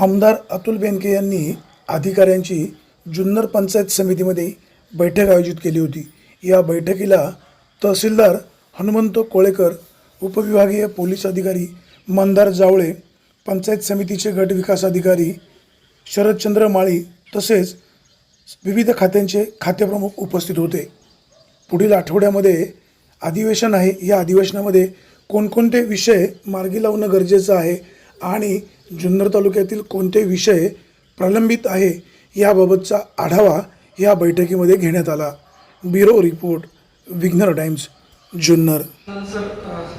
आमदार अतुल बेनके यांनी अधिकाऱ्यांची जुन्नर पंचायत समितीमध्ये बैठक आयोजित केली होती। या बैठकीला तहसीलदार हनुमंत कोळेकर, उपविभागीय पोलीस अधिकारी मंदार जावळे, पंचायत समितीचे गट विकास अधिकारी शरदचंद्र माळी तसेच विविध खात्यांचे खातेप्रमुख उपस्थित होते। पुढील आठवड्यामध्ये अधिवेशन आहे। या अधिवेशनामध्ये कोणकोणते विषय मार्गी लावणं गरजेचं आहे आणि जुन्नर तालुक्यातील कोणते विषय प्रलंबित आहे याबाबतचा आढावा या बैठकीमध्ये घेण्यात आला। Bureau report, Vighnar Times, Junnar. Sir,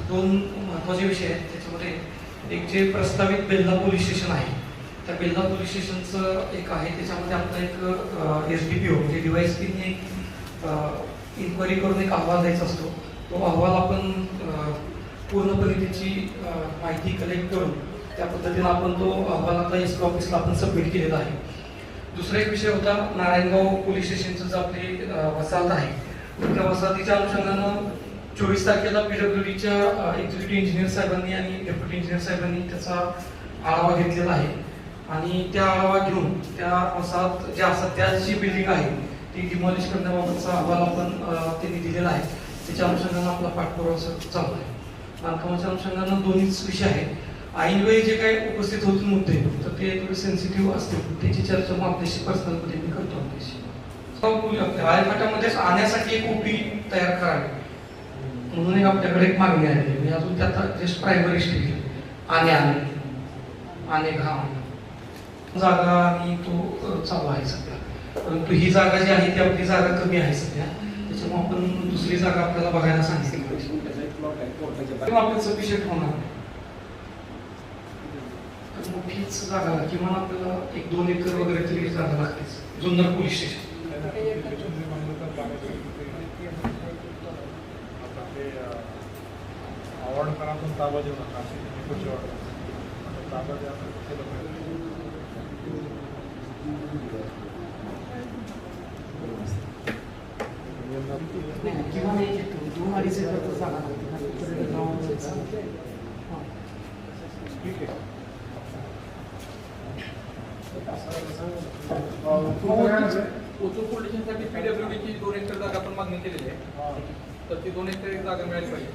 दोन महत्त्वाचे विषय आहेत। त्याच्यामध्ये एक जे प्रस्तावित बेल्ला पोलीस स्टेशन आहे, त्या बेल्ला पोलीस स्टेशनचं एक आहे। त्याच्यामध्ये आपला एक SDPO म्हणजे डिवाइस पिनने इन्क्वायरी करून एक अहवाल द्यायचा असतो। तो अहवाल आपण पूर्णपणे त्याची माहिती कलेक्ट करून त्या पद्धतीने आपण तो अहवाल आता SP ऑफिसला आपण सबमिट केलेला आहे। दुसरा एक विषय होता नारायणगाव पोलीस स्टेशनचं जे आपली वसाहत आहे, त्या वसाहतीच्या अनुषंगानं 24 तारखेला PWDच्या एक्झिक्युटिव्ह इंजिनियर साहेबांनी आणि डेप्युटी इंजिनियर साहेबांनी त्याचा आढावा घेतलेला आहे आणि त्या आढावा घेऊन त्या वसाहत ज्या सध्याची बिल्डिंग आहे ती डिमॉलिश करण्याबाबतचा अहवाल आपण त्यांनी दिलेला आहे। त्याच्या अनुषंगानं आपला पाठपुरावा चालू आहे। बांधकामाच्या अनुषंगानं दोन्हीच विषय आहेत। ऐनवेळी जे काही उपस्थित होतील मुद्दे तर ते थोडे सेन्सिटिव्ह असतील, त्याची चर्चा मग आपल्याशी पर्सनल पद्धतीने करतो। आपल्याशी रायफाटामध्ये आणण्यासाठी एक OP तयार करावी म्हणून एक आपल्याकडे एक मागणी आहे। म्हणजे अजून त्यात जस्ट प्रायमरी स्टेज आणे घाम जागा आणि तो चालू आहे सध्या, परंतु ही जागा जी आहे ती आपली जागा कमी आहे सध्या, त्याच्यामुळे आपण दुसरी जागा आपल्याला बघायला सांगितली आपल्याला सफिशियंट होणार मोठीच जागा, किमान आपल्याला 1-2 एकर वगैरे तरी जागा लागतेच जुन्नर पोलीस स्टेशन। किमान 1-2-2.5 एकर जागा लागते। ओचूर पोलिसांसाठी PWDची 2 एकर जागा आपण मागणी केलेली आहे, तर ती 2 एकर एक जागा मिळाली पाहिजे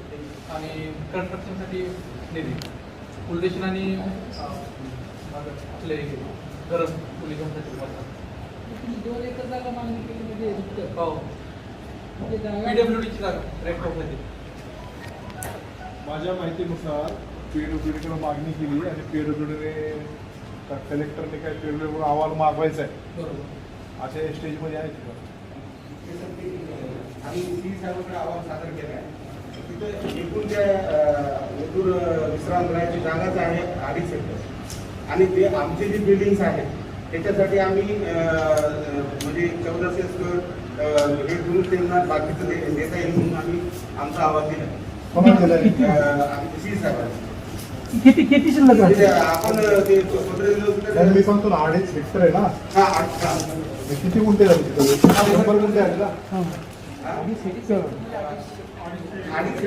आणि कन्स्ट्रक्शनसाठी निधी पोलिस आणि आपले गरज पोलिसांसाठी 2 एकर जागा मागणी केली म्हणजे हो PWDची जागा रेट ऑफमध्ये माझ्या माहितीनुसार PWDकडे मागणी केली आणि PWDने कलेक्टरने काय PWDकडून अहवाल मागवायचा आहे बरोबर अशा स्टेजमध्ये आहे का? आम्ही साहेबांकडे अहवाल सादर केला आहे। तिथं एकूण त्या ओतूर विश्रामगृहाची जागाच आहे 2.5 एकर आणि ते आमचे जे बिल्डिंग्स आहेत त्याच्यासाठी आम्ही म्हणजे 1400 स्क्वेअर हे करून त्यांना बाकीचं देता येईल म्हणून आम्ही आमचा अहवाल दिला। आम्ही साहेबांना किती शिल्लक आहे? आपण ते मी सांगतो ना 2.5 हेक्टर आहे ना, किती गुंठे झाले? 100 गुंठे आहे ना। 2.5 हेक्टर आणि 1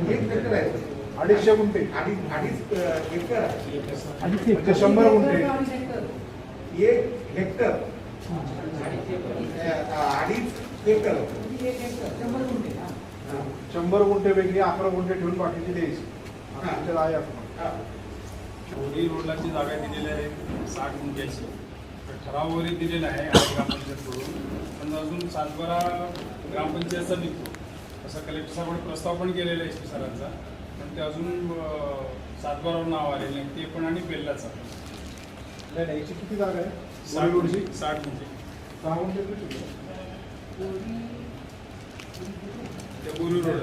हेक्टर आहे, 250 गुंठे, 2.5 एकर आहे, म्हणजे 100 गुंठे 1 हेक्टर 2.5 एकर 100 गुंठे वेगळी 11 गुंठे ठेवून बाकीची द्यायची आहे। बोरी रोडलाची जागा दिलेली आहे 60 गुंठ्याची, ठरावावरही दिलेला आहे ग्रामपंचायतकडून, पण अजून 7-12 ग्रामपंचायतचा निघतो असा कलेक्टर साहेबांनी प्रस्ताव पण केलेला आहे SP सरांचा, पण ते अजून 7-12 नाव आलेले नाही ते पण आणि बेल्लाचा नाही। याची किती जागा आहे? 60 गुंठे 60 गुंठे 6 गुंठे ते बोरी रोड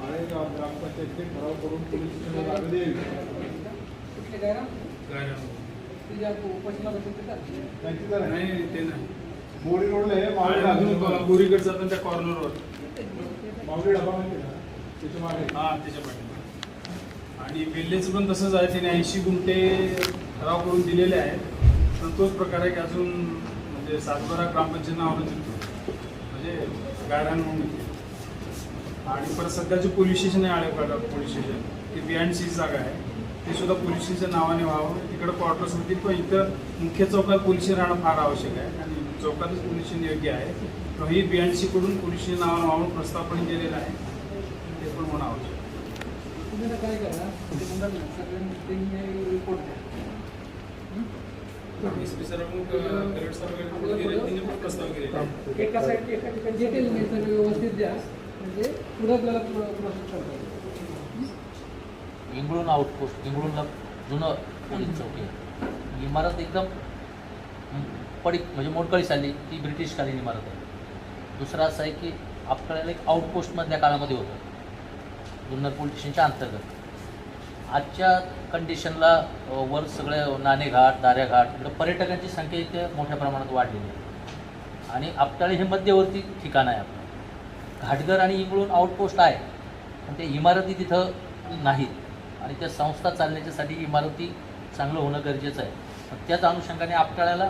आळेगाव ग्रामपंचायतचे ठराव करून पोलीस स्टेशनला जागा द्यावी। नाही ते नाही, मोडी रोडला आहे अजून बोरीकडे जातात त्या कॉर्नरवर मावडी डबा माहिती ना त्याच्या मागे, हा त्याच्या पाठी। आणि बेल्लेचं पण तसंच आहे, त्याने 80 गुंठे ठराव करून दिलेले आहेत, पण तोच प्रकार आहे की अजून म्हणजे 7-12 ग्रामपंचायत नावावर म्हणजे गायरान म्हणून आणि परत सध्याचे पोलीस स्टेशन आहे आळेपाडा पोलीस स्टेशन ते B&C जागा आहे ते सुद्धा पोलीस स्टेशन नावाने व्हावं. तिकडं क्वार्टर्स होतील पण इथं मुख्य चौकात पोलीस स्टेशन राहणं फार आवश्यक आहे आणि चौकातच पोलीस स्टेशन योग्य आहे. तर ही B&C कडून पोलीस स्टेशन नावाने व्हावं प्रस्ताव पण केलेला आहे ते पण होणं आवश्यक आहे. तुम्ही आता काय करा ते म्हणतात ना सगळ्यांनी रिपोर्ट द्या. SP सर कलेक्टर सर वगैरे गेले त्यांनी पण प्रस्ताव केलेला आहे. एका साईड एका ठिकाणी डिटेल नाही सगळं व्यवस्थित द्या म्हणजे पुढे आपल्याला प्रोसेस करता येईल. इंगळून आउटपोस्ट इंगळूनला जुनं पोलीस चौकी आहे. इमारत एकदम पडीक म्हणजे मोडकळीस आली ती ब्रिटिशकालीन इमारत आहे. दुसरं असं आहे की आपल्याला एक आउटपोस्टमधल्या काळामध्ये होतं जुन्नर पोलीस स्टेशनच्या अंतर्गत. आजच्या कंडिशनला वर सगळे नाणेघाट दाऱ्याघाट इकडं पर्यटकांची संख्या इथे मोठ्या प्रमाणात वाढलेली आहे आणि आपटाळे हे मध्यवर्ती ठिकाण आहे आपलं. घाटघर आणि इंगळून आउटपोस्ट आहे पण ते इमारती तिथं नाहीत आणि त्या संस्था चालण्याच्यासाठी इमारती चांगलं होणं गरजेचं आहे. त्याच अनुषंगाने आपटाळ्याला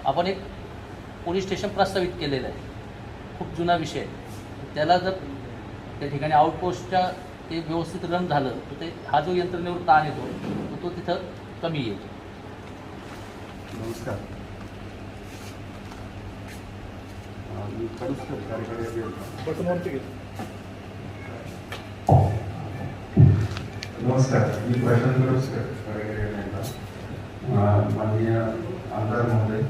आपण एक पोलीस स्टेशन प्रस्तावित केलेलं आहे. खूप जुना विषय आहे. त्याला जर त्या ठिकाणी आउटपोस्टच्या ते व्यवस्थित रन झालं तर ते हा जो यंत्रणेवर ताण येतो तो तिथं कमी येईल. नमस्कार. मी खडूसकर कार्यकारी बटनवरती घे. नमस्कार. मी प्रशांत खडूसकर कार्यकारी माननीय आमदार महोदय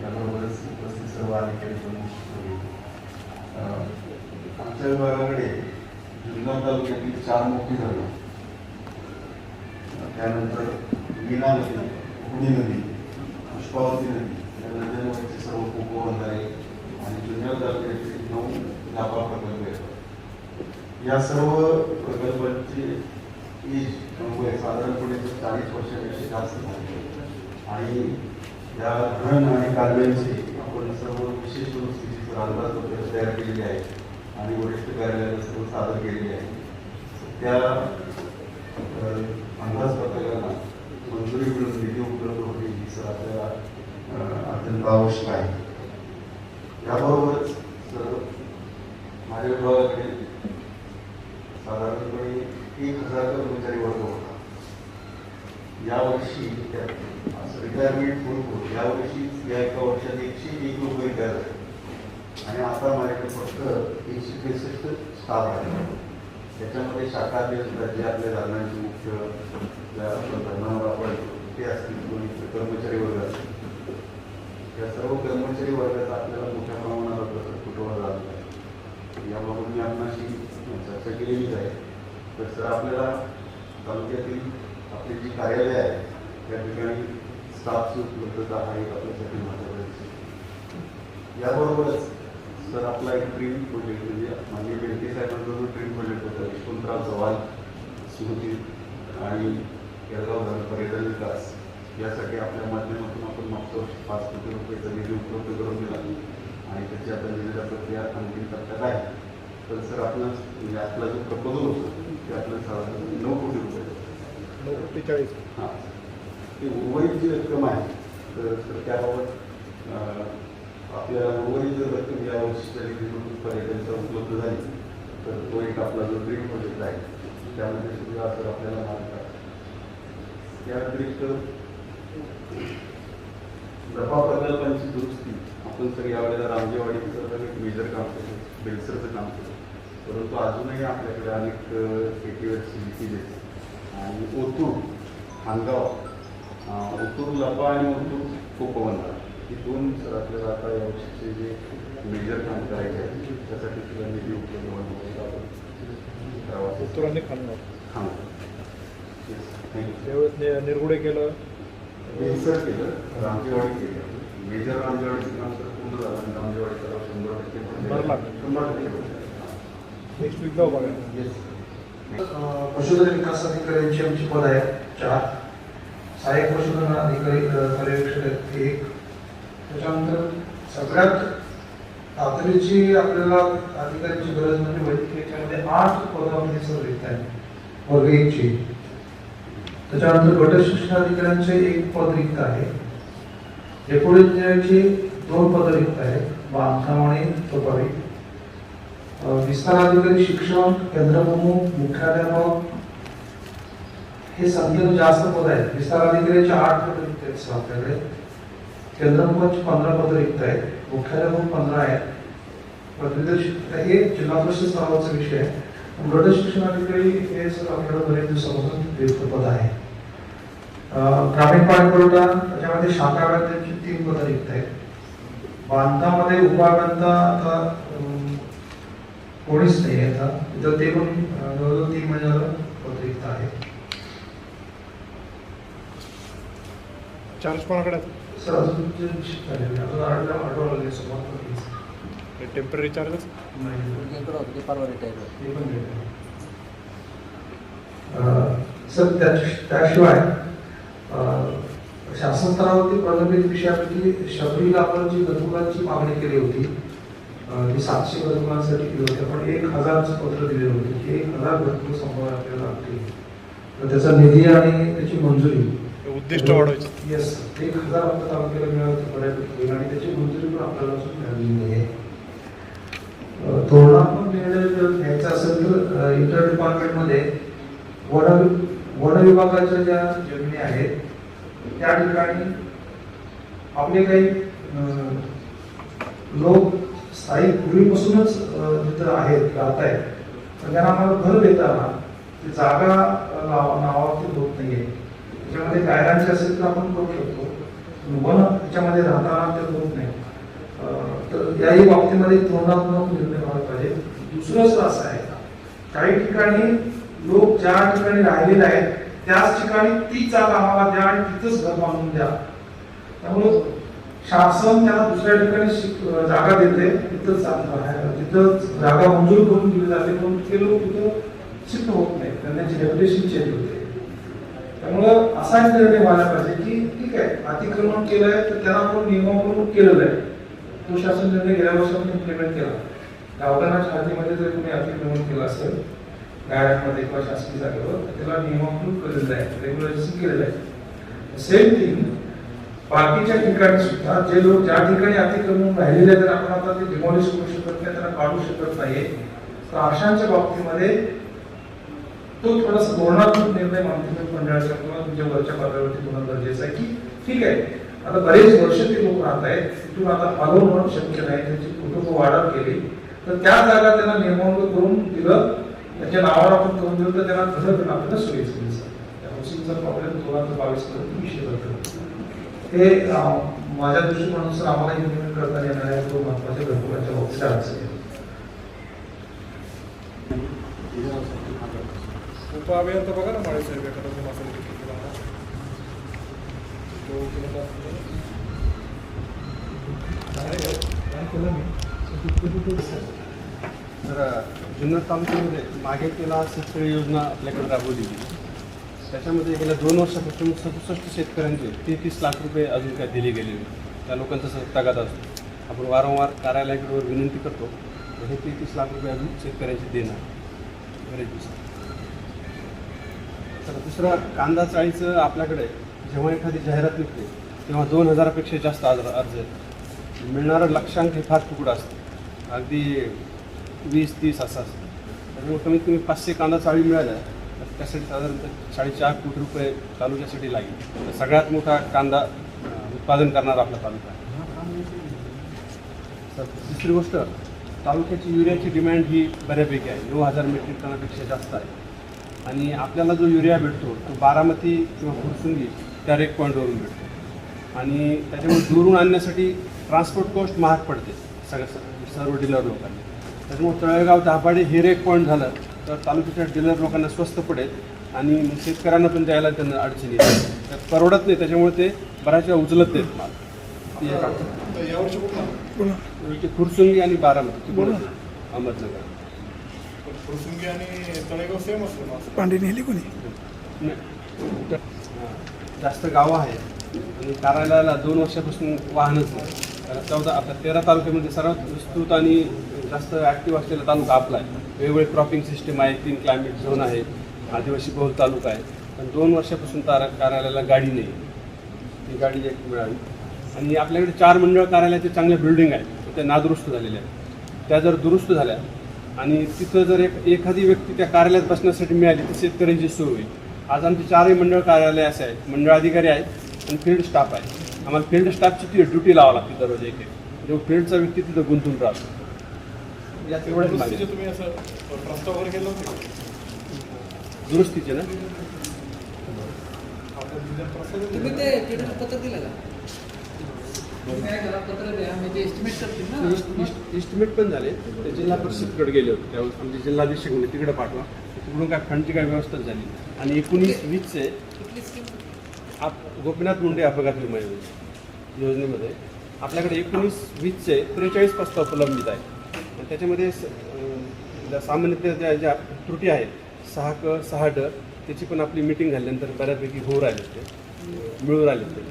याबरोबरच उपस्थित सर्व अधिकारी प्रमुख. आमच्या विभागाकडे जुन्नर तालुक्यातील 4 मोठी धरणं त्यानंतर मीना नदी हुडी नदी पुष्पावती नदी या नद्यांवरचे सर्व उपबंधारे आणि जुन्नर तालुक्यातील 9 व्यापार प्रकल्प येतात. या सर्व प्रकल्पांची एज साधारणपणे 40 वर्षापेक्षा जास्त झाली आणि या धरण आणि कालव्यांची आपण सर्व विशेष दुरुस्तीची अंदाजपत्रक तयार केलेली आहे आणि वरिष्ठ कार्यालयाला सर्व सादर केलेली आहे. त्या अंदाजपत्रकांना मंजुरी मिळून निधी उपलब्ध होणे ही सर आपल्याला अत्यंत आवश्यक आहे. याबरोबरच सर माझ्या विभागाकडे साधारणपणे 1000 कर्मचारी वर्ग होता. यावर्षी रिटायरमेंट होऊन यावर्षी या एका वर्षात 101 लोक रिटायर झाले आणि आता माझ्याकडे फक्त 163 स्टाफ आहे. त्याच्यामध्ये शाखा अध्यक्ष जे आपल्या जालन्याचे मुख्य धरणावर आपण ते असतील कोणी कर्मचारी वर्ग असतील या सर्व कर्मचारी वर्गाचा आपल्याला मोठ्या प्रमाणात कुटुंबा झाला आहे. याबाबत मी आपणाशी चर्चा केलेलीच आहे. तर सर आपल्याला तालुक्यातील आपली जी कार्यालय आहे त्या ठिकाणी स्टाफची उपलब्धता हा एक आपल्यासाठी महत्त्वाचा विषय. याबरोबरच सर आपला एक ड्रीम प्रोजेक्ट म्हणजे माननीय बेंटे साहेबांचा जो ड्रीम प्रोजेक्ट होता यशवंतराव चव्हाण स्मृती आणि केळगाव धरण पर्यटन विकास यासाठी आपल्या माध्यमातून आपण मागच्या वर्षी 5 कोटी रुपयाचा निधी उपलब्ध करून दिला आणि त्याची आता निधीच्या प्रक्रिया अंतिम टप्प्यात आहे. तर सर आपलं म्हणजे आपला जो प्रपोजल होतं ते आपलं साधारण 9 कोटी रुपये 9:40. हां ते उर्वरित जी रक्कम आहे तर त्याबाबत आपल्याला उर्वरित जर रक्कम या वर्षीच्या निधीमधून पर्यटनचा उपलब्ध झाली तर तो एक आपला जो ड्रीम प्रोजेक्ट आहे त्यामध्ये सुद्धा सर आपल्याला मार्ग आहे. या व्यतिरिक्त दफा प्रकल्पांची दुरुस्ती आपण सर यावेळेला रामजेवाडीचं एक मेजर काम केलं, बेलसरचं काम केलं, परंतु अजूनही आपल्याकडे अनेक ATVची लिकेजेस आणि ओतूर हानगाव ओतूर लपा आणि ओतूर कोपवंदा ही 2 सर आपल्याला आता या वर्षीचे जे मेजर काम करायचे आहे त्यासाठी सुद्धा निधी उपलब्ध होण्यासाठी उत्तरांनी खाणार हां त्यावेळेस निरगुडे केलं, बेलसर केलं, रामजेवाडी केलं. मेजर रामजेवाडीचं काम तर पूर्ण झालं आणि रामजेवाडीचा 100% भरला. 100% नेक्स्ट वीक जाऊ बघा. येस. पशुधन विकास अधिकाऱ्यांची आमची पद आहे 4. सहाय्यक पशुधन अधिकारी पर्यवेक्षक 1. त्याच्यानंतर सगळ्यात तातडीची आपल्याला अधिकाऱ्यांची गरज म्हणजे वैद्यकीय याच्यामध्ये 8 पदामध्ये सर रिक्त आहे वर्ग 1ची. त्याच्यानंतर गट शिक्षण अधिकाऱ्यांचे 1 पद रिक्त आहे. डेप्युटी इंजिनियरची 2 पदं रिक्त आहेत, बांधकाम आणि तोपारी. विस्तार अधिकारी शिक्षण केंद्रप्रमुख मुख्याध्यापक हे संख्येनं जास्त पद आहेत. विस्तार अधिकाऱ्याचे 8 पद रिक्त आहेत सर आपल्याकडे. केंद्रप्रमुखांची 15 पद रिक्त आहेत. मुख्याध्यापक 15 आहेत. पदवीधर शिक्षक हे जिल्हा परिषद स्तरावरचा विषय आहे. गट शिक्षण अधिकारी हे सर आपल्याकडे बरेच दिवसापासून रिक्त पद आहे. ग्रामीण पाणी पुरवठा त्याच्यामध्ये शाखा अभियंत्यांची 3 पद रिक्त आहेत. बांधकामामध्ये उपअभियंता आता कोणीच नाही आहे आता, तर ते पण जवळजवळ 3 महिन्याला पद रिक्त आहे. चार्ज कोणाकडे सर अजून आठवलं टेम्पररी चार्जेस परवा रिटायर ते पण भेटेल. सर त्याशिवाय शासन स्तरावरती प्रलंबित विषयापैकी शबरीला आपण जी घरकुलांची मागणी केली होती ती 700 घरकुलांसाठी केली होती. आपण 1000चं पत्र दिले होते की 1000 घरकुल संभाव्य आपल्याला लागतील. तर त्याचा निधी आणि त्याची मंजुरी उद्दिष्ट वाढवायचं. येस 1000 आपल्या तालुक्याला मिळालं बऱ्यापैकी होईल आणि त्याची मंजुरी पण आपल्याला अजून मिळालेली नाही आहे. धोरणात्मक निर्णय जर घ्यायचा असेल तर इंटर डिपार्टमेंटमध्ये वन विभागाच्या ज्या जमिनी आहेत त्या ठिकाणी आपले काही लोक स्थायिक पूर्वीपासूनच तिथं आहेत राहत आहेत, तर त्यांना आम्हाला घर देताना ती जागा नावावरती होत नाहीये. त्याच्यामध्ये गायरांची असेल तर आपण करू शकतो, वन त्याच्यामध्ये राहताना ते होत नाही. तर याही बाबतीमध्ये धोरणात्मक निर्णय व्हायला पाहिजे. दुसरं असं आहे काही ठिकाणी लोक ज्या ठिकाणी राहिलेले आहेत त्याच ठिकाणी तीच जागा आम्हाला द्या आणि तिथंच घर बांधून द्या. त्यामुळं शासन त्यांना दुसऱ्या ठिकाणी जागा देते, तिथंच तिथं जागा मंजूर करून दिली जाते, पण ते लोक तिथं शिफ्ट होत नाही, त्यांची डेप्युटेशन चेंज होते. त्यामुळं असा एक निर्णय व्हायला पाहिजे की ठीक आहे अतिक्रमण केलंय तर त्यांना आपण नियमावरून केलेलं आहे. तो शासन निर्णय गेल्या वर्षी आपण इम्प्लिमेंट केला. गावठाणाच्या हद्दीमध्ये जर कोणी अतिक्रमण केलं असेल गायरांमध्ये किंवा शासकीय जागेवर तर त्याला नियमावरून केलेलं आहे, रेग्युलेशन केलेलं आहे. सेम थिंग बाकीच्या ठिकाणी सुद्धा जे लोक ज्या ठिकाणी अतिक्रमण राहिलेले आहेत आपण आता ते डिमॉलिश करू शकत नाही, त्यांना काढू शकत नाहीये. तर अशांच्या बाबतीमध्ये तो थोडासा धोरणात्मक निर्णय मंत्रिमंडळ मंडळाच्या किंवा तुमच्या वरच्या पातळीवरती होणं गरजेचं आहे की ठीक आहे आता बरेच वर्ष ते लोक राहत आहेत, तिथून आता हलवून होणं शक्य नाही, त्यांची कुटुंब वाढत गेली तर त्या जागा त्यांना नियमावली करून दिलं, त्याच्या नावावर आपण करून दिलं तर त्यांना घर देणं आपल्याला सोयीचं होईल. त्या हाऊसिंगचा प्रॉब्लेम 2022 पर्यंत विषय करतो. हे माझ्या दृष्टिकोनानुसार आम्हाला इम्प्लिमेंट करता येणाऱ्या 2 महत्त्वाच्या घटकांच्या बाबतीत अडचणी. उपअभियंता बघा ना माळे साहेब एखादा मासा तर जुन्नर तालुक्यामध्ये मागे केला शेतकरी योजना आपल्याकडे राबवली गेली. त्याच्यामध्ये गेल्या 2 वर्षापासून 67 शेतकऱ्यांचे 33 लाख रुपये अजून काय दिले गेले. त्या लोकांचा तगादा असतो. आपण वारंवार कार्यालयाकडे विनंती करतो हे 33 लाख रुपये अजून शेतकऱ्यांचे देणार बरेच दिवसात. तर दुसरं कांदा चाळीचं आपल्याकडे जेव्हा एखादी जाहिरात निघते तेव्हा 2000पेक्षा जास्त अर्ज आहेत. मिळणारं लक्षांक हे फार तुकडं असतं, अगदी 20-30 असं असतं. त्यामुळे कमीत कमी 500 कांदा चाळी मिळाल्या तर त्यासाठी साधारणतः 4.5 कोटी रुपये तालुक्यासाठी लागेल. तर सगळ्यात मोठा कांदा उत्पादन करणारा आपला तालुका आहे. तर दुसरी गोष्ट तालुक्याची युरियाची डिमांड ही बऱ्यापैकी आहे, 9000 मेट्रिक टनापेक्षा जास्त आहे. आणि आपल्याला जो युरिया भेटतो तो बारामती किंवा फुरसुंगी त्या रेक पॉईंटवरून भेटतो आणि त्याच्यामुळे दुरून आणण्यासाठी ट्रान्सपोर्ट कॉस्ट महाग पडते सर्व डीलर लोकांना. त्याच्यामुळे तळेगाव दाभाडे हे रेक पॉईंट झालं तर तालुक्याच्या डीलर लोकांना स्वस्त पडेल आणि शेतकऱ्यांना पण द्यायला त्यांना अडचणी येते, तर परवडत नाही. त्याच्यामुळे ते बऱ्याच वेळा उचलत नाहीत माल. यावर्षी कुठला फुरसुंगी आणि बारामती अहमदनगर. फुरसुंगी आणि तळेगाव सेम असतो. पांढरी नेली कोणी जास्त गावं आहेत आणि कार्यालयाला 2 वर्षापासून वाहनच नाही. त्याला 13 तालुक्यामध्ये सर्वात विस्तृत आणि जास्त ॲक्टिव्ह असलेला तालुका आपला आहे. वेगवेगळे क्रॉपिंग सिस्टीम आहे, 3 क्लायमेट झोन आहे, आदिवासी बहुल तालुका आहे. पण 2 वर्षापासून कार्यालयाला गाडी नाही. ती गाडी एक मिळावी. आणि आपल्याकडे 4 मंडळ कार्यालयाचे चांगल्या बिल्डिंग आहेत, त्या नादुरुस्त झालेल्या आहेत. त्या जर दुरुस्त झाल्या आणि तिथं जर एखादी व्यक्ती त्या कार्यालयात बसण्यासाठी मिळाली तर शेतकऱ्यांची सोय होईल. आज आमचे 4ही मंडळ कार्यालय असे आहेत, मंडळ अधिकारी आहेत आणि फील्ड स्टाफ आहे. आम्हाला फील्ड स्टाफची ती ड्युटी लावावी लागते दररोज एक म्हणजे फील्डचा व्यक्ती तिथं गुंतून राहतो. या तेवढ्याच मागणी. तुम्ही असं प्रस्ताव वगैरे केलं होतं दुरुस्तीचे ना तुम्ही ते TDS पत्र दिलं का? काय करा, पत्र द्या म्हणजे एस्टिमेट करतील ना. इस्टिमेट पण झाले. ते जिल्हा परिषदकडे गेले होते त्यावेळेस आमचे जिल्हाधीश म्हणजे तिकडे पाठवा. तिकडून काय फंडची काय व्यवस्था झाली आणि 19-20चे कुठली स्कीम? गोपीनाथ मुंडे अपघात विमा योजनेमध्ये आपल्याकडे 19-20चे 43 प्रस्ताव प्रलंबित आहे आणि त्याच्यामध्ये सामान्यतः ज्या त्रुटी आहेत 6क 6ड त्याची पण आपली मिटिंग झाल्यानंतर बऱ्यापैकी होऊ राहिले ते मिळून राहिले ते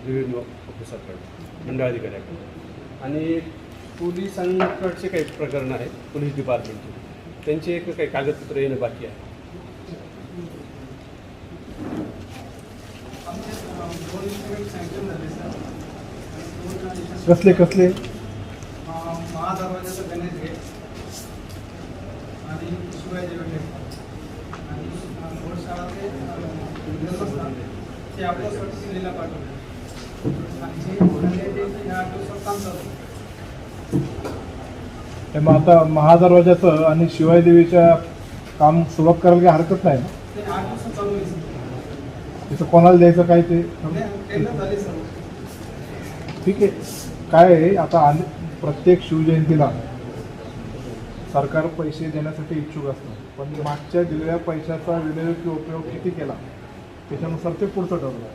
रेव्हेन्यू ऑफिसरकडे मंडळाधिकाऱ्याकडे. आणि पोलिसांकडचे काही प्रकरणं आहेत पोलीस डिपार्टमेंटचे त्यांचे एक काही कागदपत्र येणं बाकी आहे. कसले कसले महादरवाजाचं गणेश गेट आणि शिवाजी वेगळे आणि घोडशाळा ते देवस्थान ते आपल्यासाठी दिल्लीला पाठवले आणि जे धंदे ते ह्या 8 दिवसात काम चालू. मग आता महादरवाजाचं आणि शिवाई देवीच्या काम सुरुवात करायला काही हरकत नाही ना? ते 8 दिवसात चालू आहे. तिथं कोणाला द्यायचं काय ते टेंडर झाले सर्व. ठीक आहे. काय आहे आता प्रत्येक शिवजयंतीला सरकार पैसे देण्यासाठी इच्छुक असतं, पण मागच्या दिलेल्या पैशाचा विनियोग उपयोग किती केला त्याच्यानुसार ते पुढचं ठरवलं.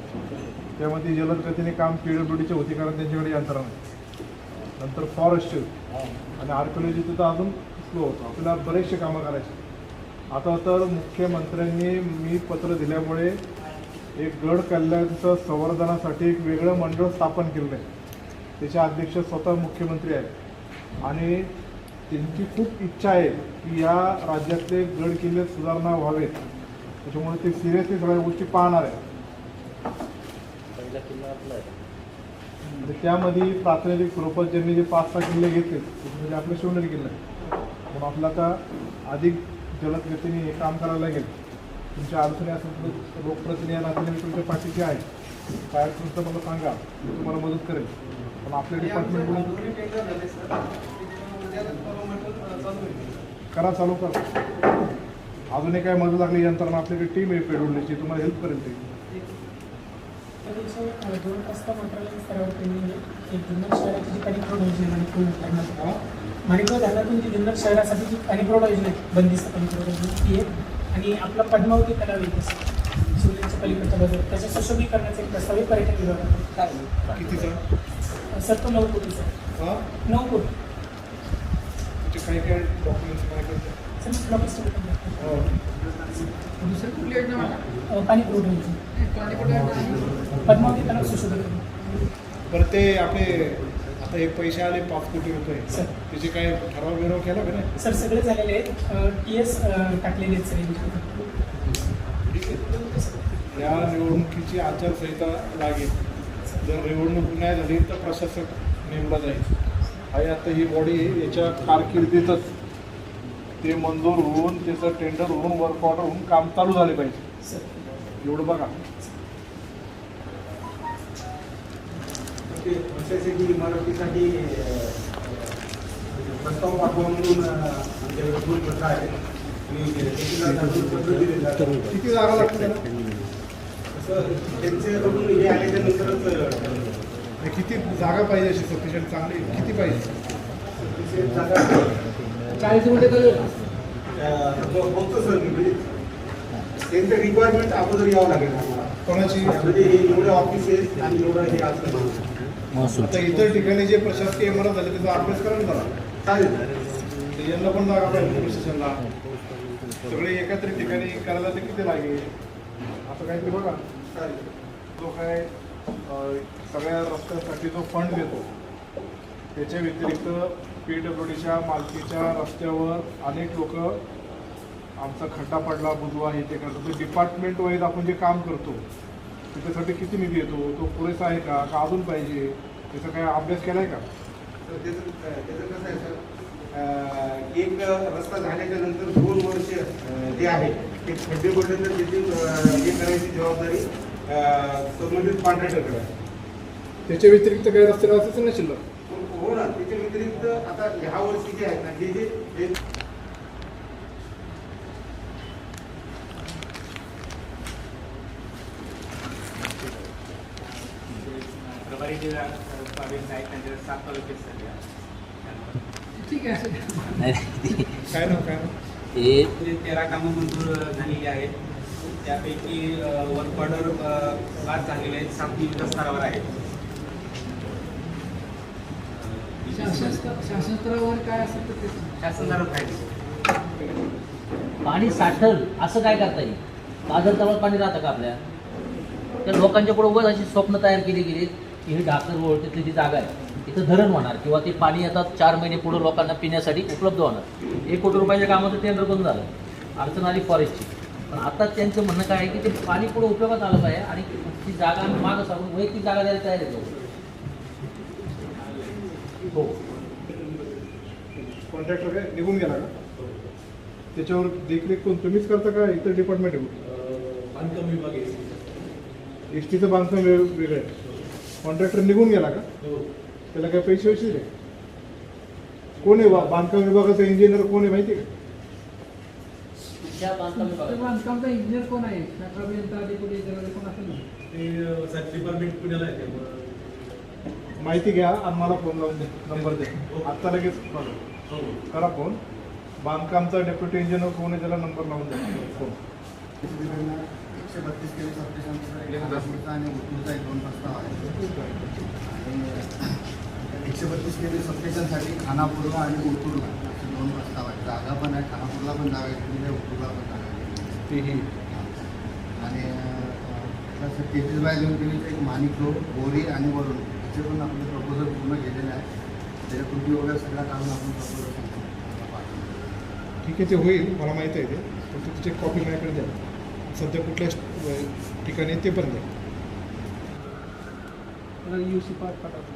त्यामध्ये जलद गतीने काम PWDचे होते कारण त्यांच्याकडे यंत्रणा नाही. नंतर फॉरेस्टचे आणि आर्किओलॉजी तिथं अजून स्लो होतं. आपल्याला बरेचसे कामं करायचे. आता तर मुख्यमंत्र्यांनी मी पत्र दिल्यामुळे एक गड कल्याणचं संवर्धनासाठी एक वेगळं मंडळ स्थापन केलं आहे. त्याचे अध्यक्ष स्वतः मुख्यमंत्री आहेत आणि त्यांची खूप इच्छा आहे की या राज्यातले गड किल्ले सुधारणा व्हावेत. त्याच्यामुळे ते सिरियसली सगळ्या गोष्टी पाहणार आहे. म्हणजे त्यामध्ये प्रातिनिधिक स्वरूपात ज्यांनी जे 5-6 किल्ले घेतले म्हणजे आपले शिवनेरी किल्ले म्हणून आपलं आता अधिक जलद गतीने हे काम करायला लागेल. तुमच्या अडचणी असेल तर लोकप्रतिनिधी नात्याने मी तुमच्या पाठीशी आहे. काय अडचण तर मला सांगा, मी तुम्हाला मदत करेल. पण आपल्या डिपार्टमेंटकडून करा, चालू करा. अजूनही काय मदत लागली यंत्रणा आपल्याकडे टीम आहे पेडोडलीची, तुम्हाला हेल्प करेल ते. 2 प्रस्ताव मंत्रालय स्तरावर त्यांनी एक जुन्नर शहराची जी पाणीपुरवठा योजना माणिकगाव धरणातून जी जुन्नर शहरासाठी जी पाणीपुरवठा योजना आहे बंदिस्त पाणीपुरवठा योजना ती आहे आणि आपला पद्मावती तलाव येते शिवनेरीच्या पलीकडच्या बाजूला त्याच्या सुशोभीकरणाचा एक प्रस्ताव आहे पर्यटन विभागात. कितीचा सर तो 9 कोटीचा. 9 कोटी काय काय डॉक्युमेंट्स काय करतात दुसरी कुठली योजना मला पाणीपुरवठा योजना पद्मावती तलाव सुशोभीकरण. बरं ते आपले आता हे पैसे आले 5 कोटी रुपये सर त्याचे काय ठराव बिराव केला का नाही? सर सगळे झालेले आहेत. TS टाकलेले आहेत सर. या निवडणुकीची आचारसंहिता लागेल. जर निवडणूक नाही झाली तर प्रशासक नेमला जाईल. आणि आता ही बॉडी याच्या कारकिर्दीतच ते मंजूर होऊन त्याचं टेंडर होऊन वर्क ऑर्डर होऊन काम चालू झाले पाहिजे. एवढं बघा. प्रशासकीय इमारतीसाठी प्रस्ताव पाठवा म्हणून आमच्याकडे दोन पत्र आहेत. किती जागा लागते त्यांच्याकडून हे आल्याच्या नंतरच किती जागा पाहिजे अशी सफिशियंट चांगली किती पाहिजे? जागा 40 मध्ये बघतो सर. म्हणजे त्यांचं रिक्वायरमेंट अगोदर यावं लागेल आम्हाला. कोणाची? म्हणजे हे एवढे ऑफिस आहेत आणि एवढं हे असं आता इतर ठिकाणी जे प्रशासकीय इमारत झाले त्याचा अभ्यास करा ना जरा. चालेल. ते यांना पण जागा पाहिजे प्रशासनला. सगळे एकत्रित ठिकाणी करायला ते किती लागेल असं काहीतरी बघा. जो काय सगळ्या रस्त्यासाठी जो फंड देतो त्याच्या व्यतिरिक्त PWDच्या मालकीच्या रस्त्यावर अनेक लोक आमचा खड्डा पडला बुजवा हे ते करतो. ते डिपार्टमेंट वाईज आपण जे काम करतो त्याच्यासाठी किती निधी येतो, तो पुरेसा आहे का अजून पाहिजे, त्याचा काय अभ्यास केला आहे का? त्याचं कसं आहे सर, एक रस्ता झाल्याच्या नंतर 2 वर्ष जे आहे ते खड्डे पडले तर त्याची हे करायची जबाबदारी संबंधित कॉन्ट्रॅक्टरकडे आहे. त्याच्या व्यतिरिक्त काही रस्ते राहतात ना शिल्लक? हो ना, त्याच्या व्यतिरिक्त आता ह्या वर्षी जे आहेत ना जे प्रभारी जे आहेत त्यांच्या 7 तालुक्यात झाले. ठीक आहे. काय नाव हे 13 कामं मंजूर झालेली आहेत. त्यापैकी वर्क ऑर्डर 5 झालेले आहेत, 7 विविध स्तरावर आहेत. शासन स्तरावर काय असेल तर शासन स्तरावर आहे. पाणी साठल असं काय करता येईल? पाझर तलावात पाणी राहतं का आपल्या? तर लोकांच्या पुढे उगाच अशी स्वप्न तयार केली गेली की ही ढाकर रोड तिथली जी जागा आहे इथं धरण होणार किंवा ते पाणी आता 4 महिने पुढे लोकांना पिण्यासाठी उपलब्ध होणार. 1 कोटी रुपयाच्या कामाचं टेंडर बंद झालं, अडचण आली फॉरेस्टची. पण आता त्यांचं म्हणणं काय आहे की ते पाणी पुढे उपयोगात आलं पाहिजे आणि ती जागा आम्ही मागं सांगून वैयक्तिक जागा द्यायला तयार आहे. हो, कॉन्ट्रॅक्टर काय निघून गेला का? त्याच्यावर देखरेख कोण तुम्हीच करता का इतर डिपार्टमेंट आहे? बांधकाम विभाग आहे. एस टीचं बांधकाम वेगळं आहे. कॉन्ट्रॅक्टर निघून गेला का? त्याला काय पैसे वैसे रे? कोण आहे बांधकाम विभागाचा इंजिनियर कोण आहे माहिती आहे का? बांधकामचा इंजिनियर कोण आहे? डेप्युटी कोण असेल ना? ते डिपार्टमेंट पुण्याला आहे. माहिती घ्या आणि मला फोन लावून द्या, नंबर द्या आत्ता लगेच करा फोन. बांधकामचा डेप्युटी इंजिनियर कोण आहे त्याला नंबर लावून द्या फोन. 132 केवी सबस्टेशनचा आणि उतूरचा 2 प्रस्ताव आहे. 132 केवी सबस्टेशनसाठी खानापूरला आणि उतूरला असे 2 प्रस्ताव आहेत. जागा पण आहे, खानापूरला पण जागा आहे, उतूरला पण जागा आहे. तेही आणि 33/2 केवीचं एक माणिक रोड, बोरी आणि वरुण याचे पण आपले प्रपोजल पूर्ण केलेले आहे. त्याच्या कृती वगैरे सगळ्या काढून आपण प्रपोजल ठीक आहे, ते होईल, मला माहिती आहे ते. फक्त त्याची कॉपी माझ्याकडे द्या. सध्या कुठल्या ठिकाणी ते पण द्या. UC पाठ पाठवतो.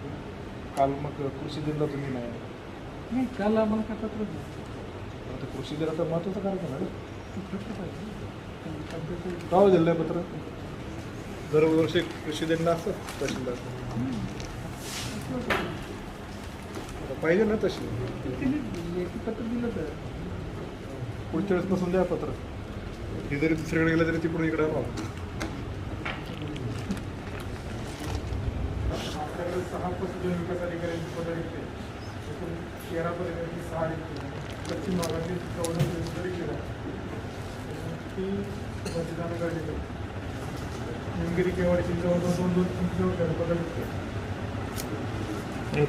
काल मग कृषी दिनला तुम्ही नाही काल आम्हाला खातात आता कृषी दिला तर महत्त्वाचं कार्यक्रम आहे ना. गाव दिलं आहे पत्र दरवर्षी कृषी दिनला असतं तहसीलदार पाहिजे ना तशी पत्र दिलं तर पुढच्या वेळेसपासून द्या पत्र. हे जरी दुसरीकडे गेलं तरी तिकडून इकडे राहू. आपल्याकडे 6 पशुधन विकास अधिकाऱ्यांची पदं रिक्त आहेत. एकूण 13 पदांपैकी 6 रिक्त आहेत. पश्चिम भागातील 14 रिक्त आहेत. ती मतदान गरजेचं आहे. निमगिरी केवाडीची जवळजवळ 2-3 पदं रिक्त आहेत.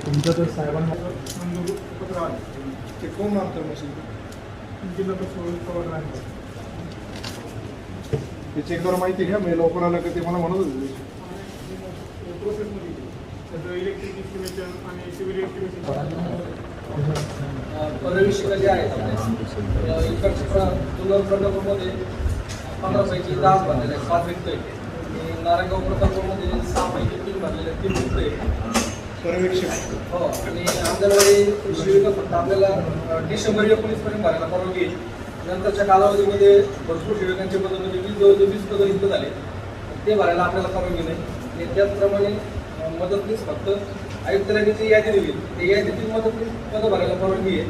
तुमचं तर साहेबांना मंजूर पत्र आले. ते कोण मानतं मशीन जिल्हा परिषद पवार राहिले. ते चेक करून माहिती घ्या. मी लवकर आलं का ते मला म्हणत होते. प्रोसेसमध्ये त्याचं इलेक्ट्रिक इस्टिमेशन आणि सिव्हिल इस्टिमेशन परविषय जे आहेत आपल्या इकडच्या जुन्नर प्रकल्पामध्ये 15 पैकी 10 भरलेले आहेत, 5 रिक्त आहेत. आणि नारायणगाव प्रकल्पामध्ये 6 पैकी 3 भरलेले आहेत, 3 रिक्त आहेत. पर्यवेक्षक हो, आणि अंगणवाडी शिविका फक्त आपल्याला डिसेंबर 19 पर्यंत भरायला परवानगी आहे. नंतरच्या कालावधीमध्ये भरपूर सेविकांचे पदं म्हणजे 20 पदं रिक्त झाले, ते भरायला आपल्याला परवानगी नाही. आणि त्याचप्रमाणे मदतनीस फक्त आयुक्तांनी जी यादी दिली ते यादीतील मदतनीस पदं भरायला परवानगी आहे.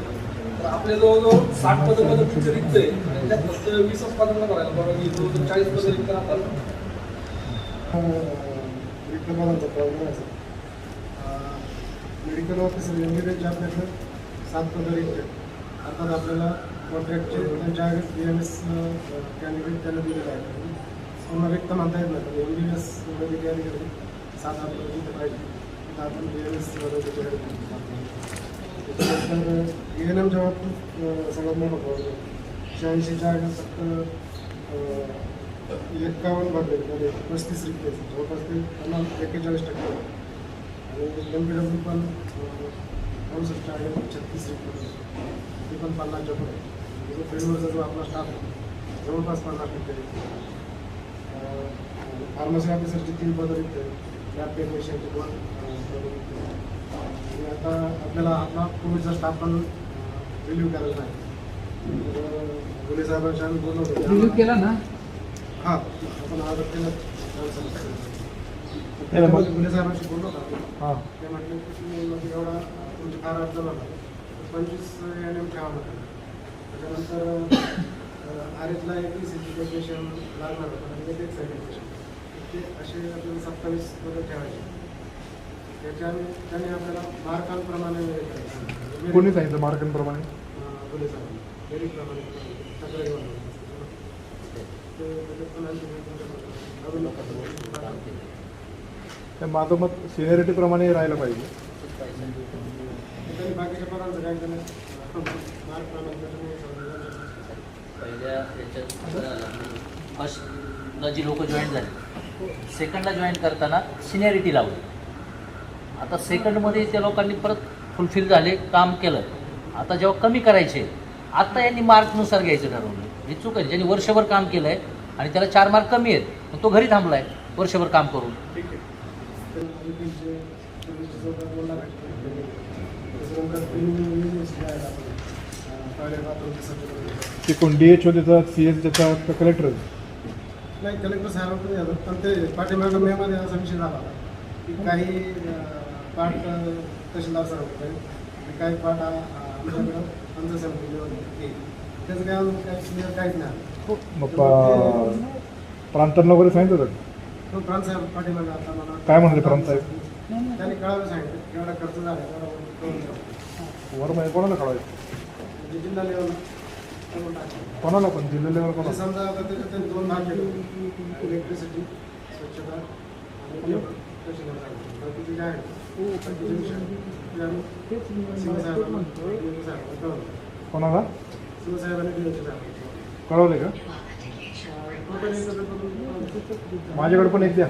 तर आपल्या जवळजवळ 60 पदं मदतनीस रिक्त आहे आणि त्यात फक्त 20 पदांना भरायला परवानगी, जवळजवळ 40 पदं रिक्त राहतात. मेडिकल ऑफिसर एमबीबीएसचे आपल्याकडे 7 पदं रिक्त आहेत. अर्थात आपल्याला कॉन्ट्रॅक्टचे त्यांच्या BMS कॅन्डिडेट त्यांना दिलेले आहेत. पूर्ण रिक्त म्हणता येत नाही. MBBS मध्ये कॅन्डिडेट 7-8 पदं रिक्त पाहिजे. तर आपण BMS त्याच्यानंतर ENMच्या बाबतीत सगळ्यात मोठं प्रॉब्लेम 86च्या फक्त 51 भरले म्हणजे 35 रिक्त आहेत. जवळपास ते त्यांना 41% आणि MPW पण 64 आहे, 36 रिक्त ते पण 50च्या पुढे. जो फील्डवरचा जो आपला स्टाफ आहे जवळपास 50% फार्मसी ऑफिसरची 3 पदं रिक्त आहेत. लॅब टेक्निशियनची 2 पदं रिक्त आहेत. आणि आता आपल्याला आपला पूर्वीचा स्टाफ पण रिव्ह्यू करायला सांगितलं. तर गुले साहेबांशी आम्ही बोललो होतो. रिव्ह्यू केला ना? हां, आपण आज केलं. नाही, मग- गुले साहेबांशी बोललो होतो आपण. हां ते म्हटलं की तुम्ही म्हणजे एवढा तुमची फार अडचण होता 25 NM ठेवा म्हटलं. त्याच्यानंतर आरेतला एक सर्टिफिकेशन लागणार होतं आणि एक सर्टिफिकेशन ते असे आपल्याला 27 पदं ठेवायचे. त्याने आपल्याला मार्कांप्रमाणे कोणी सांगितलं मार्कांप्रमाणे? गुले साहेब मेरिटप्रमाणे तक्रारी माझं मत सिनियरिटीप्रमाणे राहायला पाहिजे. बाकीच्या पदांचं काय केलं मार्कप्रमाणे पहिल्या याच्यात फर्स्टला जी लोक जॉईन झाली, सेकंडला जॉईन करताना सिनियरिटी लावली. आता सेकंडमध्ये त्या लोकांनी परत फुलफिल झाले, काम केलं. आता जेव्हा कमी करायचे, आता यांनी मार्कनुसार घ्यायचं ठरवलं. हे चूक आहे. ज्यांनी वर्षभर काम केलं आहे आणि त्याला 4 मार्क कमी आहेत, मग तो घरी थांबला आहे वर्षभर काम करून. ठीक आहे. ते कोण DHO देतात, CS देतात का कलेक्टर? नाही, कलेक्टर साहेबांकडे येतात, पण ते पाठीमागं मेमध्ये असा विषय झाला होता की काही पाठ तहसीलदार सर होते आणि काही पाठ आमच्याकडं पंचायत समिती लेवलला येईल. त्याचं काय अजून काही क्लिअर काहीच नाही. मग प्रांतांना वगैरे सांगितलं होतं? तो प्रांत साहेब पाठीमागे आता मला काय म्हणाले प्रांत साहेब? त्यांनी कळायला सांगितलं एवढा खर्च झाला एवढा करून द्या. वर म्हणजे कोणाला कळवायचं? म्हणजे जिल्हा लेवलला करून टाकलं. कोणाला पण जिल्हा लेवल म्हणजे कोणाला? समजा आता त्याच्यात त्यांनी 2 भाग केले, इलेक्ट्रिसिटी, स्वच्छता आणि तहसीलदार साहेब. बाकीचे जे आहेत बाकीचे विषय ते आम्ही शिवसाहेबांना कळवलं. कोणाला शिवसाहेबांनी DHO साहेब कळवले का? माझ्याकडे पण एक द्या.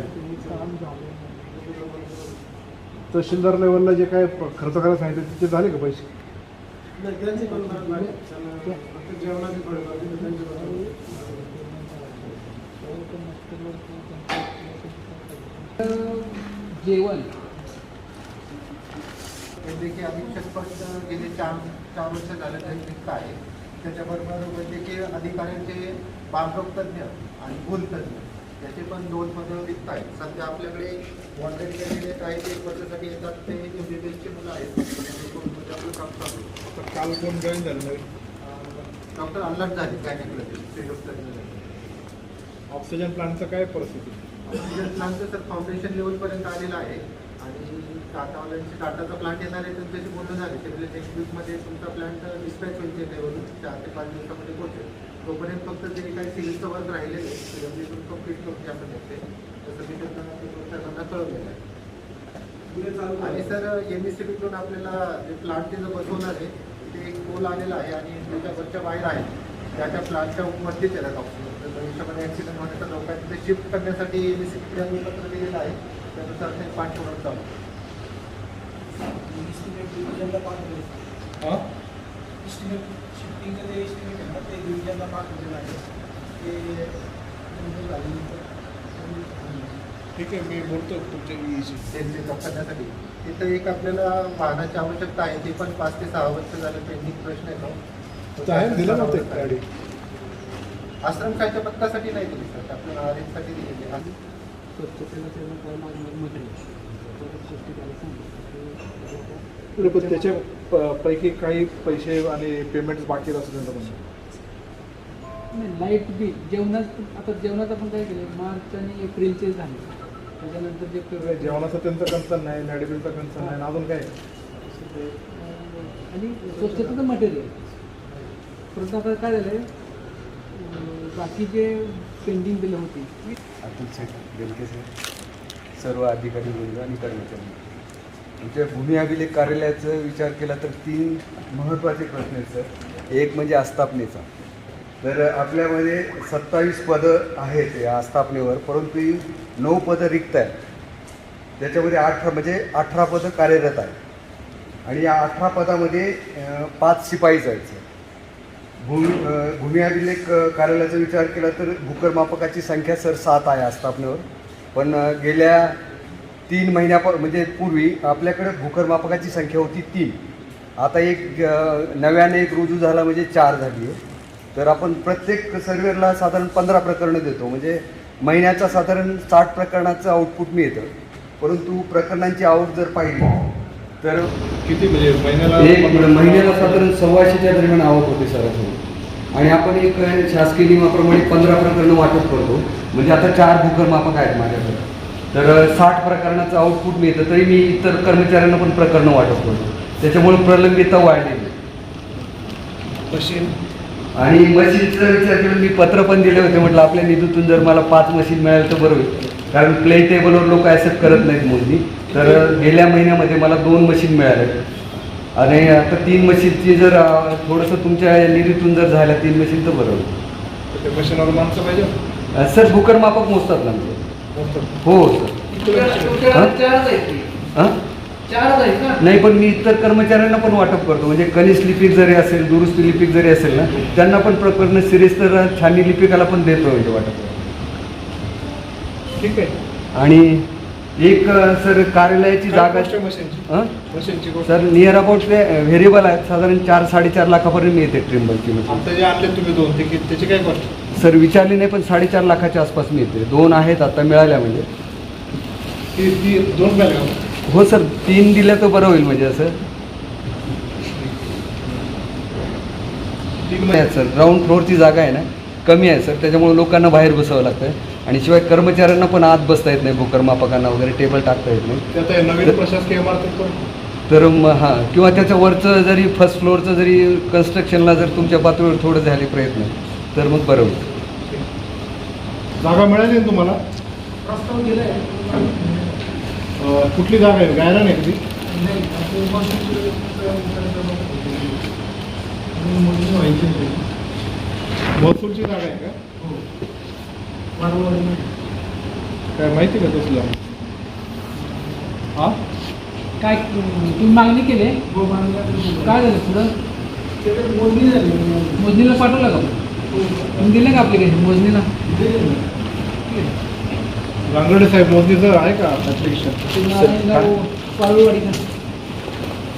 तहसीलदार लेवलला जे काय खर्च करायला सांगितलं ते झाले का पैसे? नाही, त्यांची पण मदत लागली. त्यांना फक्त जेवणाची थोडीफार दिली, त्यांची पण जेवण वैद्यकीय अधीक्षकपद गेले 4 वर्ष झालं तरी रिक्त आहे. त्याच्याबरोबर वैद्यकीय अधिकाऱ्यांचे बालरोग तज्ज्ञ आणि भूलतज्ञ याचे पण 2 पदं रिक्त आहेत. सध्या आपल्याकडे ऑलरेडी कॅन्डिडेट आहेत, 1 वर्षासाठी येतात, ते MBBSचे मुलं आहेत. आपलं काम चालू आहे. काल कोण जॉईन झालं नाही? डॉक्टर अलर्ट झाले गायनेकोलॉजी. ऑक्सिजन प्लांटचं काय परिस्थिती? ऑक्सिजन प्लांटचं सर फाउंडेशन लेवलपर्यंत आलेलं आहे आणि टाटावाल्यांचे टाटाचा प्लांट येणार आहे, त्यांच्याशी बोलणं झाले. ते म्हणजे नेक्स्ट वीकमध्ये तुमचा प्लांट डिस्पॅच होईल लेवलून 4 ते 5 दिवसामध्ये पोहोचेल. तोपर्यंत फक्त जे काही सिव्हिलचं वर्क राहिलेलं आहे सिव्हिलमधून कम्प्लीट करून घ्या म्हणजे तसं मी त्यांना कळवलेलं आहे. आणि सर MSCBकडून आपल्याला जे प्लांट जे बसवणार आहे ते एक पोल आलेला आहे आणि त्याच्यावरच्या वायर आहेत त्या प्लांटच्या मध्येच येतात ऑक्सिजन. तर भविष्यामध्ये ॲक्सिडेंट होण्याचा लोक आहेत ते शिफ्ट करण्यासाठी MSCBकडे आम्ही पत्र दिलेलं आहे. त्यानुसार ते पाठ होणार चालू. ठीक आहे, मी बोलतो तुमच्या त्यांचे करण्यासाठी तिथं एक आपल्याला वाहनाची आवश्यकता आहे. ते पण 5 ते 6 वर्ष झालं पेंडिंग प्रश्न येतो. दिलं नव्हतं गाडी. आश्रमशाहीच्या पत्तासाठी नाही दिली सर, आपल्याला आरेसाठी दिलेली आहे. पण त्याच्या पैकी काही पैसे आणि पेमेंट बाकी असं त्यांचं म्हणणं. लाईट बिल आता जेवणाचं आपण काय केलं मार्च आणि एप्रिलचे झाले. त्याच्यानंतर जे जेवणाचं त्यांचं कन्सर्न नाही, लाईट बिलचं कन्सर्न नाही, अजून काय? आणि स्वच्छतेचं मटेरियल. परंतु आता काय झालं आहे बाकी जे पेंडिंग बिलं होती अतुल शेठ बेलके सर्व अधिकारी वर्ग आणि कर्मचारी. आमच्या भूमी अभिलेख कार्यालयाचा विचार केला तर 3 महत्त्वाचे प्रश्न आहेत सर. एक म्हणजे आस्थापनेचा. तर आपल्यामध्ये 27 पदं आहेत या आस्थापनेवर, परंतु 9 पदं रिक्त आहेत. त्याच्यामध्ये 18 पदं कार्यरत आहेत आणि या 18 पदामध्ये 5 शिपाई जायचं. भूमी अभिलेख कार्यालयाचा विचार केला तर भूकरमापकाची संख्या सर 7 आहे आस्थापनेवर. पण गेल्या 3 महिन्या म्हणजे पूर्वी आपल्याकडे भूकरमापकाची संख्या होती 3 आता एक नव्याने एक रुजू झाला म्हणजे 4 झाली आहे. तर आपण प्रत्येक सर्व्हेला साधारण 15 प्रकरणं देतो, म्हणजे महिन्याचा साधारण 60 प्रकरणाचं आउटपुट मिळतं. परंतु प्रकरणांची आवक जर पाहिली तर किती म्हणजे महिन्याला साधारण 125च्या दरम्यान आवक होते सरासरी. आणि आपण एक शासकीय नियमाप्रमाणे 15 प्रकरणं वाटप करतो, म्हणजे आता 4 भूकरमापक आहेत माझ्याकडे. तर 60 प्रकरणाचं आउटपुट मिळतं, तरी मी इतर कर्मचाऱ्यांना पण प्रकरणं वाटप करतो. त्याच्यामुळे प्रलंबितता वाढलेली. मशीन आणि मशीनचा विचार केला, मी पत्र पण दिले होते, म्हटलं आपल्या निधीतून जर मला 5 मशीन मिळालं तर बरं होईल, कारण प्ले टेबलवर लोक ॲक्सेप्ट करत नाहीत मोजणी. तर गेल्या महिन्यामध्ये मला 2 मशीन मिळाले आणि आता 3 मशीनची जर थोडंसं तुमच्या निधीतून जर झाल्या 3 मशीन तर बरं होईल. त्या मशीनवर माणसं पाहिजे सर भूकरमापक मोजतात ना आमचे. हो सर. नाही, पण मी इतर कर्मचाऱ्यांना पण वाटप करतो, म्हणजे कनिष्ठ लिपिक जरी असेल, दुरुस्ती लिपिक जरी असेल ना, त्यांना पण प्रकरण सिरीज तर छाननी लिपिकाला पण देतो म्हणजे वाटप. ठीक आहे. आणि एक सर कार्यालयाची जागा मशीनची सर नियर अबाउट ते व्हेरिएबल आहेत, साधारण 4-4.5 लाखापर्यंत मिळते ट्रिम्बलची मशीन. आता जे आणले तुम्ही 2 त्याची काय कॉस्ट? सर विचारली नाही, पण 4.5 लाखाच्या आसपास मिळते. 2 आहेत आता मिळाल्या म्हणजे. ती 2 पाहिजे का? हो सर, 3 दिल्या तर बरं होईल म्हणजे असं. 3 आहे सर, ग्राउंड फ्लोअरची जागा आहे ना, कमी आहे सर, त्याच्यामुळे लोकांना बाहेर बसावं लागतं. आणि शिवाय कर्मचाऱ्यांना पण आत बसता येत नाही, भूकरमापकांना वगैरे टेबल टाकता येत नाही. त्यात नवीन प्रशासकीय इमारत तर हां, किंवा त्याच्या वरचं जरी फर्स्ट फ्लोअरचं जरी कन्स्ट्रक्शनला जर तुमच्या पातळीवर थोडं झाले प्रयत्न तर मग बरं होईल. जागा मिळाली ना तुम्हाला? प्रस्ताव दिलाय. कुठली जागा आहे? गायरान आहे कधी? महसूलची जागा आहे का? काय माहिती का तसलं? हा काय तुम्ही मागणी केली? काय झालं पुढं? मोजणी झाली. मोजणीला पाठवलं का? तुम्ही दिलं का ॲप्लिकेशन मोजणीला? रांगडे साहेब मोदीचं आहे का ॲप्लिकेशन? पाळूवाडीचा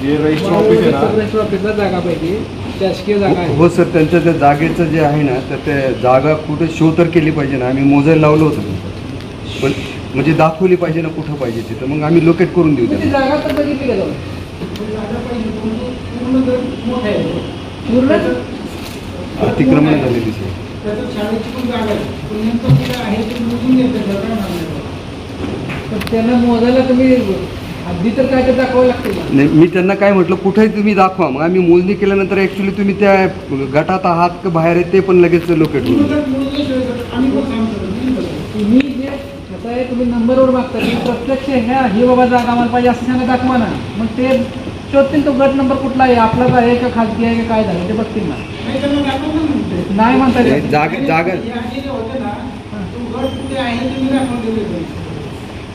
जे रजिस्टर ऑफिस आहे ना, रजिस्टर ऑफिसला जागा पाहिजे, शासकीय जागा आहे. हो सर, त्यांचं त्या जागेचं जे आहे ना, तर ते जागा कुठे शो तर केली पाहिजे ना. आम्ही मोजायला लावलं होतं, पण म्हणजे दाखवली पाहिजे ना कुठं पाहिजे तिथं, मग आम्ही लोकेट करून देऊ ती त्यांना. जागा तर बघितली का जाऊन? जागा पाहिजे, पूर्ण घर मोठं आहे. पूर्ण अतिक्रमण झालेली सर. त्याचं शाळेची पण जागा आहे, पण नेमकं कुठं आहे ते मोजून घेतं बघा. पण त्यांना मोजायला तुम्ही हद्दी तर काय तर दाखवावं लागते का? नाही, मी त्यांना काय म्हटलं, कुठेही तुम्ही दाखवा. मग आम्ही मोजणी केल्यानंतर ॲक्च्युली तुम्ही त्या गटात आहात का बाहेर आहेत ते पण लगेच लोकेट करू. आम्ही पण काम करतो. तुम्ही जे कसं आहे, तुम्ही नंबरवर मागता, की प्रत्यक्ष ह्या ही बाबा जागा आम्हाला पाहिजे असं सांगा, दाखवा ना. मग ते शोधतील तो गट नंबर कुठला आहे, आपलाच आहे का खाजगी आहे का काय झालं ते बघतील ना. नाही म्हणता येत. जागा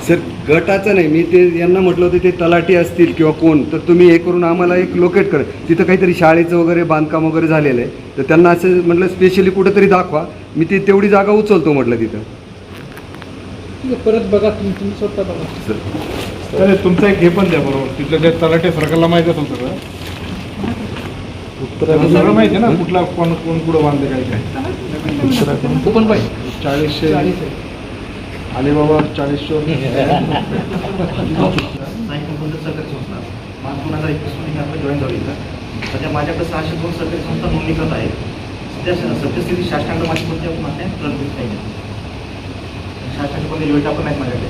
सर गटाचं नाही, मी ते यांना म्हटलं होतं ते तलाठी असतील किंवा कोण, तर तुम्ही हे करून आम्हाला एक लोकेट करा. तिथं काहीतरी शाळेचं वगैरे बांधकाम वगैरे झालेलं आहे, तर त्यांना असं म्हटलं स्पेशली कुठेतरी दाखवा, मी ती तेवढी जागा उचलतो म्हटलं तिथं. ठीक आहे, परत बघा तुम्ही स्वतः बघा. सर अरे तुमचं एक हे पण द्या बरोबर, तिथलं त्या तलाठी सरकारला माहिती असेल सगळं. सगळं माहिती आहे ना, कुठला कोण कुठं बांधले काय काय. ओपन पाहिजे 40 आले बाबा 40 जॉईन झाली सध्या माझ्याकडे 602 सरकारी संस्था नोंदणीकृत आहे. सध्या सद्यस्थिती शासनाकडे माझी कोणत्या मागण्या प्रलंबित नाही. शासनाचे कोणते योजना पण आहेत माझ्याकडे.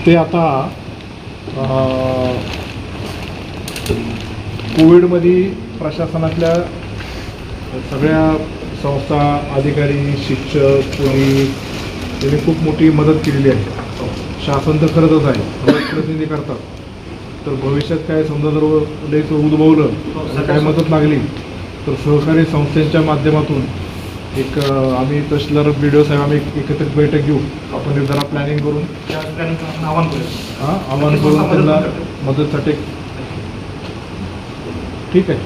ते आता कोविडमध्ये प्रशासनातल्या सगळ्या संस्था, अधिकारी, शिक्षक, पोलीस यांनी खूप मोठी मदत केलेली आहे. शासन तर करतच आहे, प्रतिनिधी करतात. तर भविष्यात काय समजा जर लयच उद्भवलं, काय मदत लागली तर सहकारी संस्थांच्या माध्यमातून एक आम्ही तहसीलदार BDO साहेब आम्ही एकत्रित बैठक घेऊ. आपण जरा प्लॅनिंग करून आव्हान करूया. आव्हान करून त्यांना मदतसाठी. ठीक आहे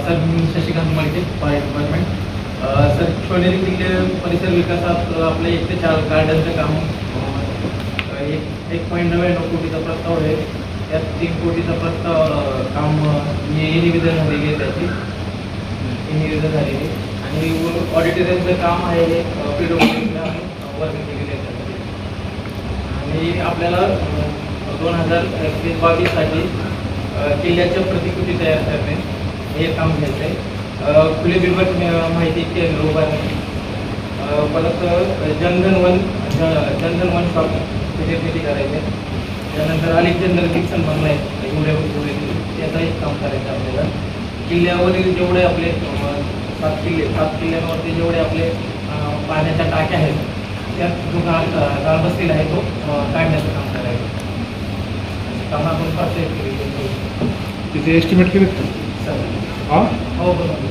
सर, मी शशिकांत मळके, फायर डिपार्टमेंट. सर, छोलेरी किल्ले परिसर विकासात आपले 1 ते 4 गार्डनचं काम 1.99 कोटीचा प्रस्ताव आहे. त्यात 3 कोटीचा प्रस्ताव काम निवेदनमध्ये गेले त्याची निवेदन झालेले आणि ऑडिटोरियमचं काम आहे हे PWDला वर्ग केलेले आहे त्यामध्ये. आणि आपल्याला 2021-22साठी किल्ल्याच्या प्रतिकृती तयार करणे हे काम घ्यायचं आहे. खुले बिल्बट माहिती केंद्र उभारणे, परत जनधन वन शॉप निर्मिती करायचे. त्यानंतर अलेक्झांडर डिक्सन बंगला आहे एवढे त्याचं एक काम करायचं आपल्याला. किल्ल्यावरील जेवढे आपले 7 किल्ल्यांवरती जेवढे आपले पाण्याच्या टाक्या आहेत त्यात जो गाळ बसलेला आहे तो काढण्याचं काम करायचं. काम आपण करतो. तिथे एस्टिमेट केलेत का? सर हां हो बरोबर.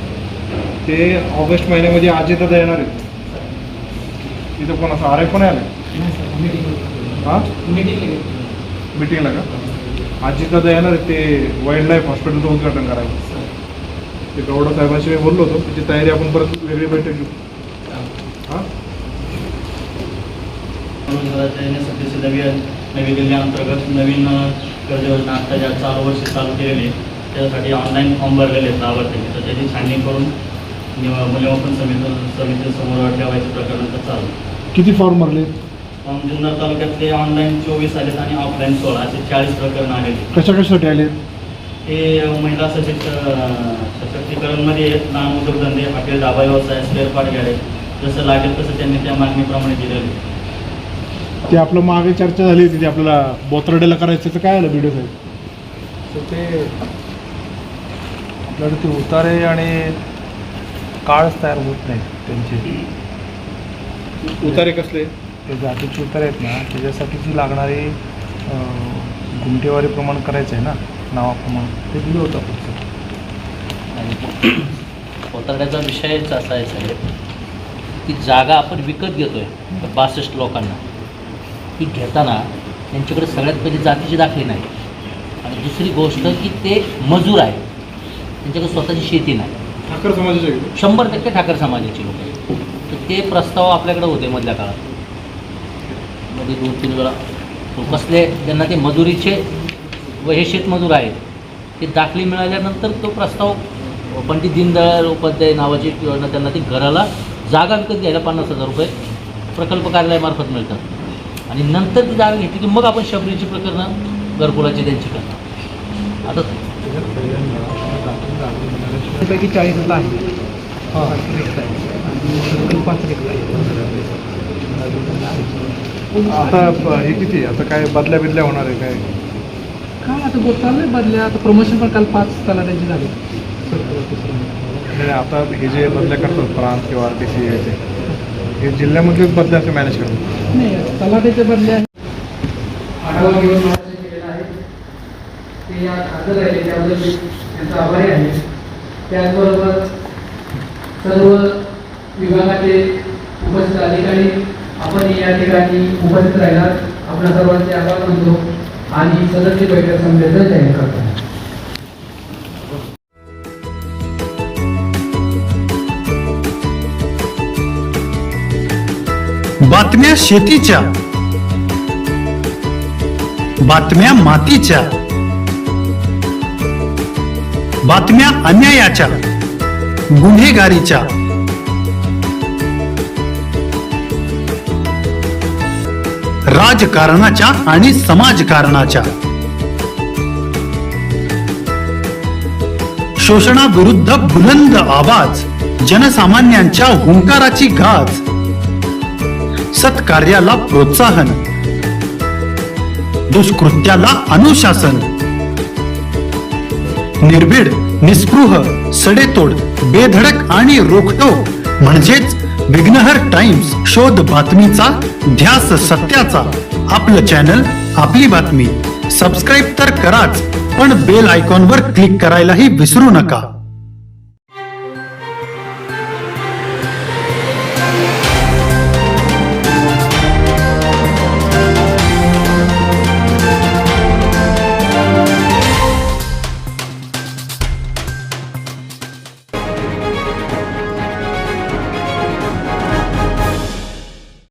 ते ऑगस्ट महिन्यामध्ये अजितदादा येणार आहेत. तिथं कोण असं आर पण आलं हां मीटिंगला का? अजितदादा येणार आहेत ते वाईल्ड लाईफ हॉस्पिटलचं उद्घाटन करायचं. ते गौडा साहेबांशी मी बोललो होतो. त्याची तयारी आपण परत वेगळी बैठक घेऊ. हां नवी दिल्ली अंतर्गत नवीन कर्ज योजना आता ज्या चालू वर्षी चालू केलेली त्यासाठी ऑनलाईन फॉर्म भरलेले आहेत लाभार्थी. तर त्याची छाननी करून मूल्यमापन समितीसमोर ठेवायचं प्रकरणाचं चालू. किती फॉर्म भरले? फॉर्म जुन्नर तालुक्यातले ऑनलाईन 24 आलेत आणि ऑफलाईन 16 असे 40 प्रकरणं आलेली. कशासाठी आले? हे महिला सशक्तीकरणमध्ये आहेत. लहान उद्योगधंदे, हॉटेल, ढाबा व्यवसाय, स्पेअर पार्ट गॅरेज जसं लागेल तसं त्यांनी त्या मागणीप्रमाणे दिलेलं. ते आपलं मागे चर्चा झाली होती, ते आपल्याला बोतरडेला करायचं तर काय आलं व्हिडिओ साहेब? तर ते आपल्याकडे ते उतारे आणि काळच तयार होत नाहीत त्यांचे. उतारे कसले? ते जातीचे उतारे आहेत ना, त्याच्यासाठी जी लागणारी गुंठेवारी प्रमाण करायचं आहे ना, नावाप्रमाणे ते दिलं होतं पुढचं. आणि कोताड्याचा विषयच असा आहे साहेब की जागा आपण विकत घेतोय 62 लोकांना. ती घेताना त्यांच्याकडे सगळ्यात पहिली जातीची दाखले नाही आणि दुसरी गोष्ट की ते मजूर आहे, त्यांच्याकडे स्वतःची शेती नाही. ठाकर समाजाचे 100% ठाकर समाजाची लोक आहेत. तर ते प्रस्ताव आपल्याकडे होते मधल्या काळात, मध्ये 2-3 वेळा. कसले त्यांना ते मजुरीचे व हे शेतमजूर आहेत ते दाखले मिळाल्यानंतर तो प्रस्ताव पंडित दीनदयाळ उपाध्याय नावाची योजना त्यांना ती घराला जागा विकत घ्यायला 50,000 रुपये प्रकल्प कार्यालयामार्फत मिळतात. आणि नंतर ती जागा घेतली की मग आपण शबरीची प्रकरणं घरकुलाची त्यांची करणार. आता पैकी 40 आहे. आता हे किती आता काय बदल्या बिदल्या होणार आहे काय? काय आता चाललंय बदल्या. आता प्रमोशन पण काल 5 तलाट्यांची झाली. नाही आता हे जे बदल्या करतात प्रांत किंवा RTC हे जिल्ह्यामधलेच बदल्या असे मॅनेज करतात? नाही, तलाट्याचे बदले आहे. आढावा घेऊन केलेला आहे ते या खातं राहिले त्याबद्दल त्यांचा आभारी आहे. त्याचबरोबर सर्व विभागाचे उपस्थित अधिकारी आपण या ठिकाणी उपस्थित राहिलात आपल्या सर्वांचे आभार मानतो आणि सदस्य बैठक संमेलन जाहीर करतो. बातम्या शेतीच्या, बातम्या मातीच्या, बातम्या अन्यायाच्या, गुन्हेगारीच्या, राजकारणाच्या आणि समाजकारणाच्या, शोषणाविरुद्ध बुलंद आवाज, जनसामान्यांच्या हुंकाराची गाज, सत्कार्याला प्रोत्साहन, दुष्कृत्याला अनुशासन, निर्भीड, निस्पृह, सडेतोड, बेधडक आणि रोखटोक म्हणजेच विघ्नहर टाइम्स. शोध बातमीचा, ध्यास सत्याचा. आपलं चॅनल, आपली बातमी. सबस्क्राईब तर कराच, पण बेल आयकॉनवर क्लिक करायलाही विसरू नका.